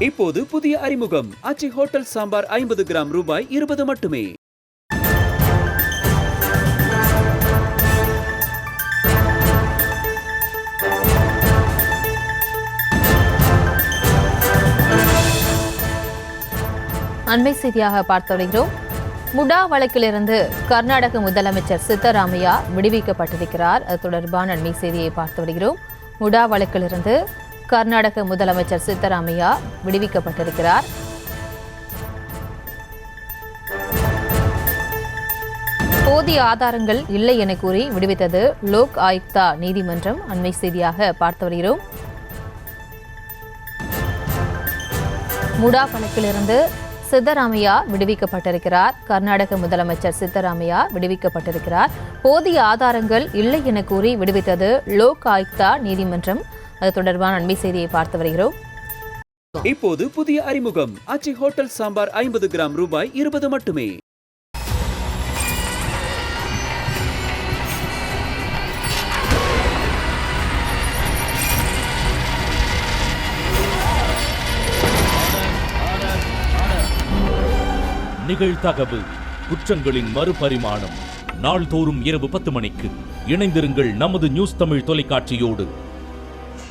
இப்போது புதிய அறிமுகம் ஆச்சி ஹோட்டல் சாம்பார் 50 கிராம் ரூபாய் 20 மட்டுமே. அண்மை செய்தியாக பார்த்து வருகிறோம். முடா வழக்கிலிருந்து கர்நாடக முதலமைச்சர் சித்தராமையா விடுவிக்கப்பட்டிருக்கிறார். அது தொடர்பான அண்மை செய்தியை பார்த்து வருகிறோம். முடா வழக்கிலிருந்து கர்நாடக முதலமைச்சர் சித்தராமையா விடுவிக்கப்பட்டிருக்கிறார். போதிய ஆதாரங்கள் இல்லை என கூறி விடுவித்தது லோக் ஆயுக்தா நீதிமன்றம். அண்மை செய்தியாக பார்த்து வருகிறோம். முடா வழக்கிலிருந்து சித்தராமையா விடுவிக்கப்பட்டிருக்கிறார். கர்நாடக முதலமைச்சர் சித்தராமையா விடுவிக்கப்பட்டிருக்கிறார். போதிய ஆதாரங்கள் இல்லை என கூறி விடுவித்தது லோக் ஆயுக்தா நீதிமன்றம். அது தொடர்பான அண்மை செய்தியை பார்த்து வருகிறோம். இப்போது புதிய அறிமுகம் ஆச்சி ஹோட்டல் சாம்பார் 50 கிராம் ரூபாய் 20 மட்டுமே. நிகழ்தகவு குற்றங்களின் மறுபரிமாணம். நாள்தோறும் இரவு 10 மணிக்கு இணைந்திருங்கள் நமது நியூஸ் தமிழ் தொலைக்காட்சியோடு.